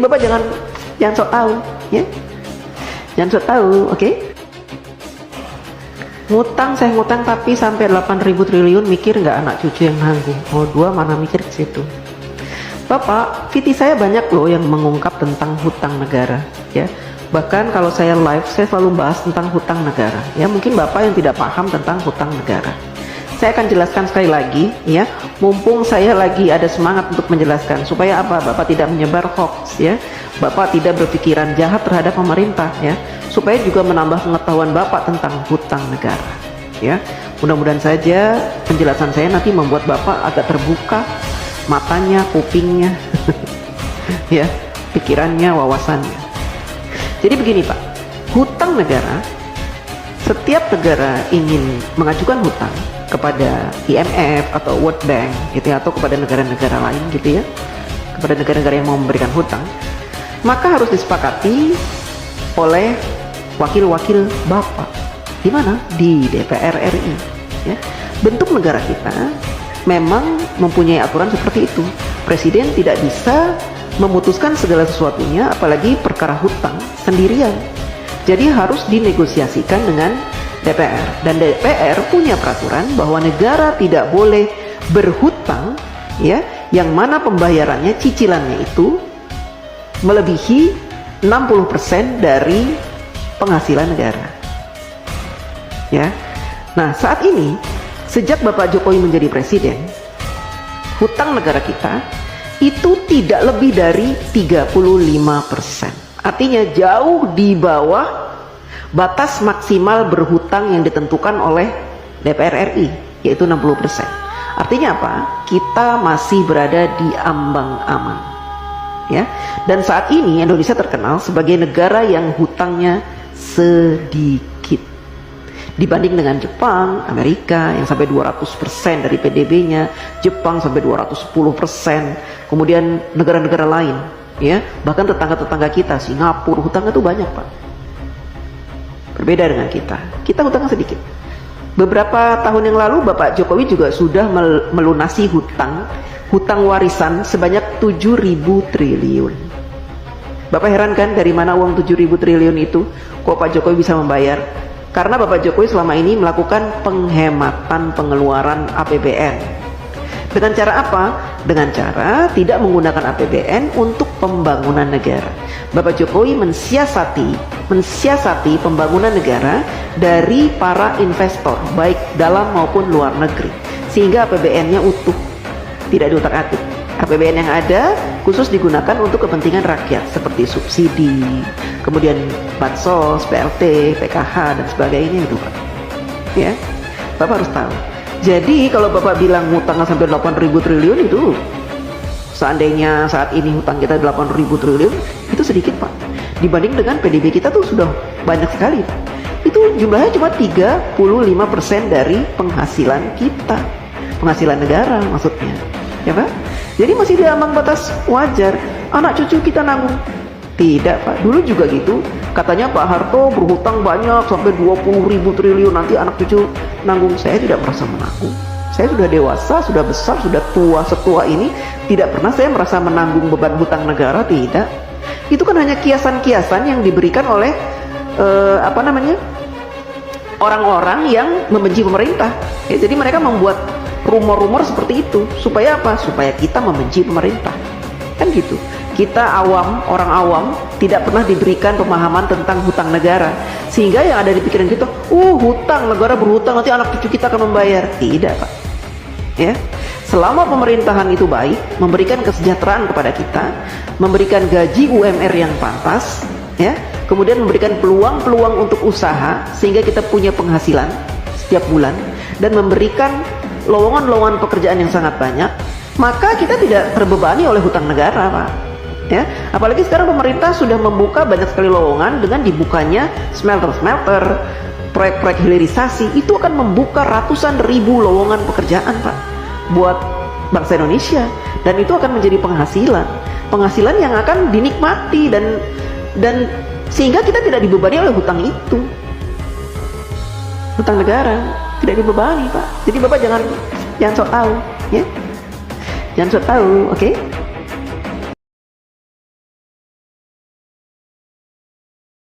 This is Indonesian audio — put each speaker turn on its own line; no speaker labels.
Bapak jangan sok tahu, ya. Jangan sok tahu, oke? Saya ngutang tapi sampai 8.000 triliun, mikir nggak anak cucu yang nanggung? Oh, dua mana mikir ke situ. Bapak, VT saya banyak loh yang mengungkap tentang hutang negara, ya. Bahkan kalau saya live, saya selalu bahas tentang hutang negara. Ya, mungkin Bapak yang tidak paham tentang hutang negara. Saya akan jelaskan sekali lagi, ya. Mumpung saya lagi ada semangat untuk menjelaskan, supaya apa? Bapak tidak menyebar hoax, ya. Bapak tidak berpikiran jahat terhadap pemerintah, ya. Supaya juga menambah pengetahuan Bapak tentang hutang negara, ya. Mudah-mudahan saja penjelasan saya nanti membuat Bapak agak terbuka matanya, kupingnya, ya, pikirannya, wawasannya. Jadi begini Pak, hutang negara, setiap negara ingin mengajukan hutang kepada IMF atau World Bank gitu ya, atau kepada negara-negara lain gitu ya, kepada negara-negara yang mau memberikan hutang, maka harus disepakati oleh wakil-wakil Bapak. Di mana? Di DPR RI, ya. Bentuk negara kita memang mempunyai aturan seperti itu. Presiden tidak bisa memutuskan segala sesuatunya, apalagi perkara hutang sendirian. Jadi harus dinegosiasikan dengan DPR, dan DPR punya peraturan bahwa negara tidak boleh berhutang, ya, yang mana pembayarannya, cicilannya itu melebihi 60% dari penghasilan negara, ya. Nah, saat ini sejak Bapak Jokowi menjadi presiden, hutang negara kita itu tidak lebih dari 35%. Artinya jauh di bawah batas maksimal berhutang yang ditentukan oleh DPR RI, yaitu 60%. Artinya apa? Kita masih berada di ambang aman, ya. Dan saat ini Indonesia terkenal sebagai negara yang hutangnya sedikit dibanding dengan Jepang, Amerika yang sampai 200% dari PDB-nya, Jepang sampai 210%, kemudian negara-negara lain, ya, bahkan tetangga-tetangga kita, Singapura, hutangnya itu banyak Pak. Berbeda dengan kita hutangnya sedikit. Beberapa tahun yang lalu Bapak Jokowi juga sudah melunasi hutang warisan sebanyak 7.000 triliun. Bapak heran kan dari mana uang 7.000 triliun itu? Kok Pak Jokowi bisa membayar? Karena Bapak Jokowi selama ini melakukan penghematan pengeluaran APBN. Dengan cara apa? Dengan cara tidak menggunakan APBN untuk pembangunan negara. Bapak Jokowi mensiasati pembangunan negara dari para investor, baik dalam maupun luar negeri, sehingga APBN-nya utuh, tidak diutak-atik. APBN yang ada khusus digunakan untuk kepentingan rakyat seperti subsidi, kemudian bansos, PLT, PKH dan sebagainya itu Pak. Ya, Bapak harus tahu. Jadi kalau Bapak bilang hutangnya sampai 8.000 triliun itu, seandainya saat ini hutang kita 8.000 triliun, itu sedikit Pak. Dibanding dengan PDB kita tuh sudah banyak sekali Pak. Itu jumlahnya cuma 35% dari penghasilan kita, penghasilan negara maksudnya, ya Pak. Jadi masih di ambang batas wajar. Anak cucu kita nanggung? Tidak Pak, dulu juga gitu. Katanya Pak Harto berhutang banyak sampai 20.000 triliun, nanti anak cucu nanggung. Saya tidak merasa menanggung. Saya sudah dewasa, sudah besar, sudah tua, setua ini tidak pernah saya merasa menanggung beban hutang negara, tidak. Itu kan hanya kiasan-kiasan yang diberikan oleh orang-orang yang membenci pemerintah, ya. Jadi mereka membuat rumor-rumor seperti itu supaya apa? Supaya kita membenci pemerintah, kan gitu. Kita awam, orang awam, tidak pernah diberikan pemahaman tentang hutang negara, sehingga yang ada di pikiran kita, hutang, negara berhutang, nanti anak cucu kita akan membayar. Tidak Pak, ya. Selama pemerintahan itu baik, memberikan kesejahteraan kepada kita, memberikan gaji UMR yang pantas, ya, kemudian memberikan peluang-peluang untuk usaha sehingga kita punya penghasilan setiap bulan, dan memberikan lowongan-lowongan pekerjaan yang sangat banyak, maka kita tidak terbebani oleh hutang negara Pak, ya. Apalagi sekarang pemerintah sudah membuka banyak sekali lowongan dengan dibukanya smelter-smelter, proyek-proyek hilirisasi, itu akan membuka ratusan ribu lowongan pekerjaan Pak buat bangsa Indonesia, dan itu akan menjadi penghasilan yang akan dinikmati dan sehingga kita tidak dibebani oleh hutang itu, hutang negara tidak dibebani Pak. Jadi Bapak jangan sok tahu, ya, jangan sok tahu, oke?